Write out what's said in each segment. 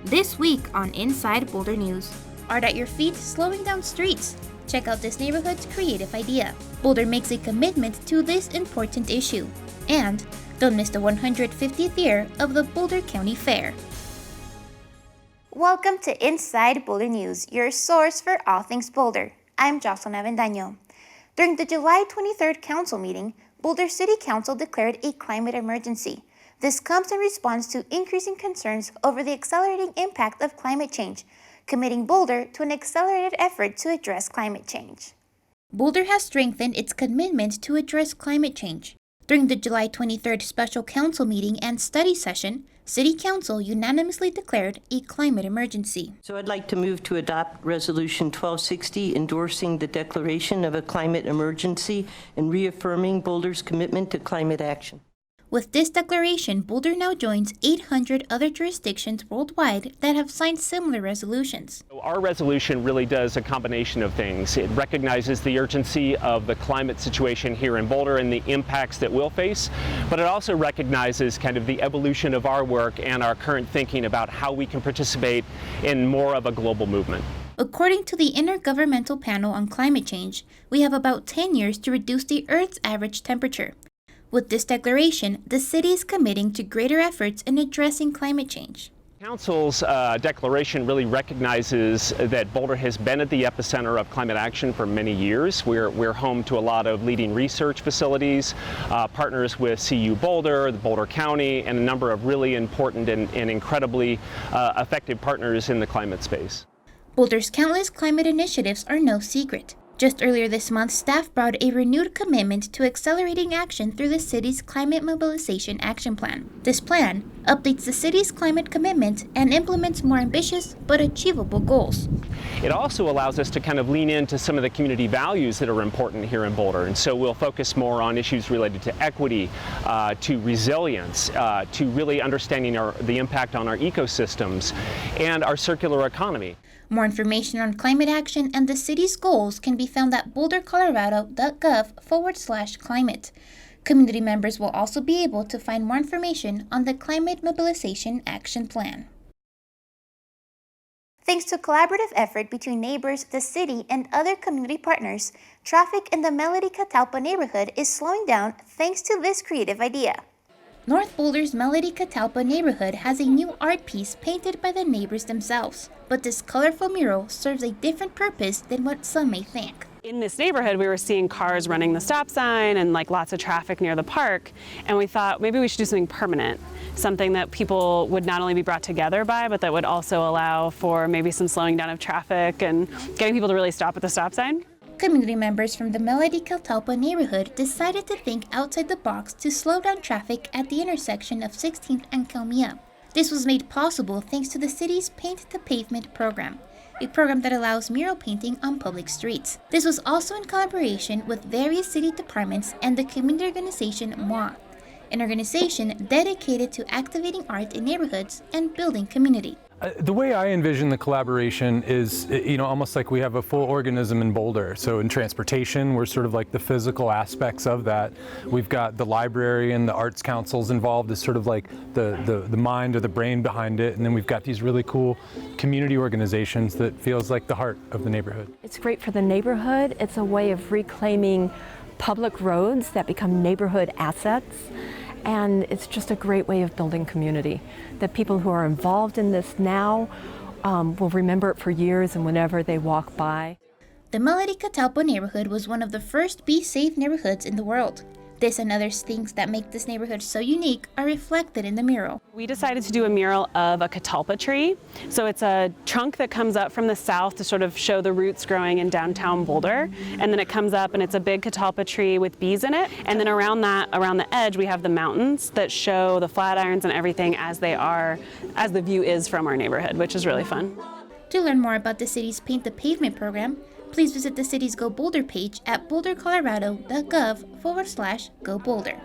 This week on Inside Boulder News. Art at your feet slowing down streets. Check out this neighborhood's creative idea. Boulder makes a commitment to this important issue. And don't miss the 150th year of the Boulder County Fair. Welcome to Inside Boulder News, your source for all things Boulder. I'm Jocelyn Avendaño. During the July 23rd council meeting, Boulder City Council declared a climate emergency. This comes in response to increasing concerns over the accelerating impact of climate change, committing Boulder to an accelerated effort to address climate change. Boulder has strengthened its commitment to address climate change. During the July 23rd special council meeting and study session, City Council unanimously declared a climate emergency. So I'd like to move to adopt Resolution 1260, endorsing the declaration of a climate emergency and reaffirming Boulder's commitment to climate action. With this declaration, Boulder now joins 800 other jurisdictions worldwide that have signed similar resolutions. Our resolution really does a combination of things. It recognizes the urgency of the climate situation here in Boulder and the impacts that we'll face, but it also recognizes kind of the evolution of our work and our current thinking about how we can participate in more of a global movement. According to the Intergovernmental Panel on Climate Change, we have about 10 years to reduce the Earth's average temperature. With this declaration, the city is committing to greater efforts in addressing climate change. Council's declaration really recognizes that Boulder has been at the epicenter of climate action for many years. We're home to a lot of leading research facilities, partners with CU Boulder, the Boulder County, and a number of really important and incredibly effective partners in the climate space. Boulder's countless climate initiatives are no secret. Just earlier this month, staff brought a renewed commitment to accelerating action through the city's Climate Mobilization Action Plan. This plan updates the city's climate commitment and implements more ambitious but achievable goals. It also allows us to kind of lean into some of the community values that are important here in Boulder, and so we'll focus more on issues related to equity, to resilience, to really understanding the impact on our ecosystems and our circular economy. More information on climate action and the city's goals can be found at bouldercolorado.gov/climate. Community members will also be able to find more information on the Climate Mobilization Action Plan. Thanks to a collaborative effort between neighbors, the city, and other community partners, traffic in the Melody Catalpa neighborhood is slowing down thanks to this creative idea. North Boulder's Melody Catalpa neighborhood has a new art piece painted by the neighbors themselves, but this colorful mural serves a different purpose than what some may think. In this neighborhood, we were seeing cars running the stop sign and lots of traffic near the park, and we thought maybe we should do something permanent, something that people would not only be brought together by, but that would also allow for maybe some slowing down of traffic and getting people to really stop at the stop sign. Community members from the Melody Catalpa neighborhood decided to think outside the box to slow down traffic at the intersection of 16th and Calmia. This was made possible thanks to the city's Paint to Pavement program, a program that allows mural painting on public streets. This was also in collaboration with various city departments and the community organization MOA, an organization dedicated to activating art in neighborhoods and building community. The way I envision the collaboration is, almost like we have a full organism in Boulder. So in transportation, we're sort of like the physical aspects of that. We've got the library and the arts councils involved as sort of like the mind or the brain behind it. And then we've got these really cool community organizations that feels like the heart of the neighborhood. It's great for the neighborhood. It's a way of reclaiming public roads that become neighborhood assets. And it's just a great way of building community. The people who are involved in this now will remember it for years and whenever they walk by. The Melody Catalpa neighborhood was one of the first Be Safe neighborhoods in the world. This and other things that make this neighborhood so unique are reflected in the mural. We decided to do a mural of a catalpa tree. So it's a trunk that comes up from the south to sort of show the roots growing in downtown Boulder. And then it comes up and it's a big catalpa tree with bees in it. And then around the edge, we have the mountains that show the flat irons and everything as the view is from our neighborhood, which is really fun. To learn more about the city's Paint the Pavement program, please visit the city's Go Boulder page at bouldercolorado.gov/Go Boulder.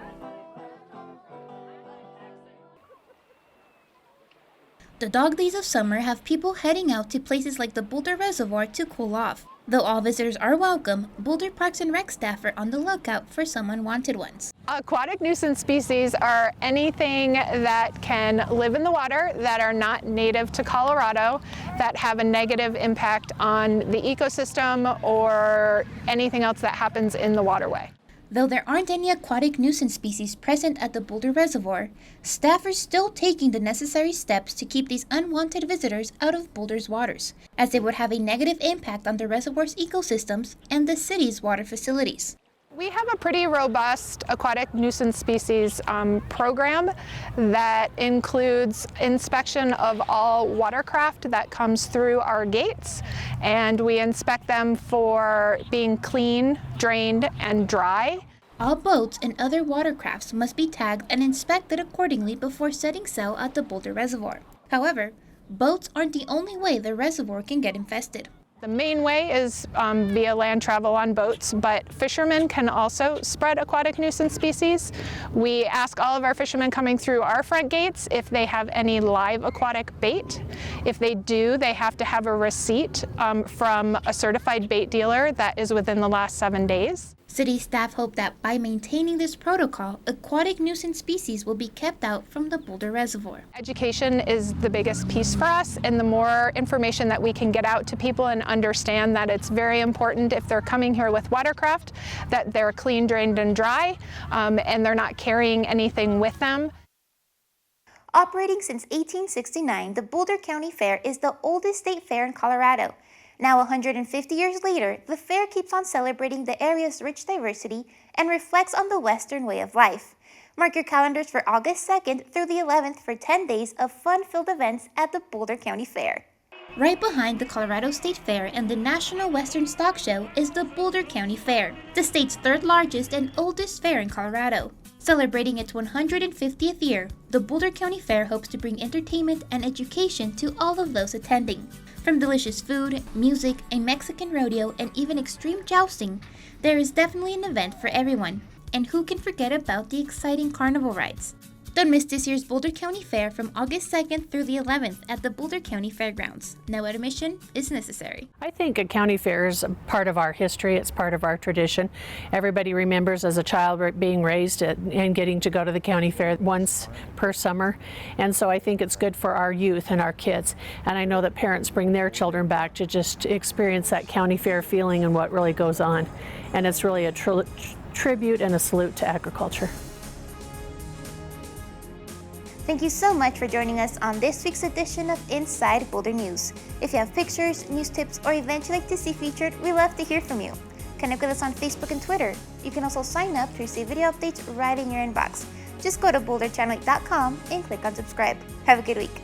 The dog days of summer have people heading out to places like the Boulder Reservoir to cool off. Though all visitors are welcome, Boulder Parks and Rec staff are on the lookout for some unwanted ones. Aquatic nuisance species are anything that can live in the water that are not native to Colorado, that have a negative impact on the ecosystem or anything else that happens in the waterway. Though there aren't any aquatic nuisance species present at the Boulder Reservoir, staff are still taking the necessary steps to keep these unwanted visitors out of Boulder's waters, as they would have a negative impact on the reservoir's ecosystems and the city's water facilities. We have a pretty robust aquatic nuisance species program that includes inspection of all watercraft that comes through our gates, and we inspect them for being clean, drained, and dry. All boats and other watercrafts must be tagged and inspected accordingly before setting sail at the Boulder Reservoir. However, boats aren't the only way the reservoir can get infested. The main way is via land travel on boats, but fishermen can also spread aquatic nuisance species. We ask all of our fishermen coming through our front gates if they have any live aquatic bait. If they do, they have to have a receipt from a certified bait dealer that is within the last 7 days. City staff hope that by maintaining this protocol, aquatic nuisance species will be kept out from the Boulder Reservoir. Education is the biggest piece for us, and the more information that we can get out to people and understand that it's very important if they're coming here with watercraft that they're clean, drained, and dry, and they're not carrying anything with them. Operating since 1869, the Boulder County Fair is the oldest state fair in Colorado. Now 150 years later, the fair keeps on celebrating the area's rich diversity and reflects on the Western way of life. Mark your calendars for August 2nd through the 11th for 10 days of fun-filled events at the Boulder County Fair. Right behind the Colorado State Fair and the National Western Stock Show is the Boulder County Fair, the state's third largest and oldest fair in Colorado. Celebrating its 150th year, the Boulder County Fair hopes to bring entertainment and education to all of those attending. From delicious food, music, a Mexican rodeo, and even extreme jousting, there is definitely an event for everyone. And who can forget about the exciting carnival rides? Don't miss this year's Boulder County Fair from August 2nd through the 11th at the Boulder County Fairgrounds. No admission is necessary. I think a county fair is a part of our history. It's part of our tradition. Everybody remembers as a child being raised and getting to go to the county fair once per summer. And so I think it's good for our youth and our kids. And I know that parents bring their children back to just experience that county fair feeling and what really goes on. And it's really a tribute and a salute to agriculture. Thank you so much for joining us on this week's edition of Inside Boulder News. If you have pictures, news tips, or events you'd like to see featured, we love to hear from you. Connect with us on Facebook and Twitter. You can also sign up to receive video updates right in your inbox. Just go to boulderchannel.com and click on subscribe. Have a good week.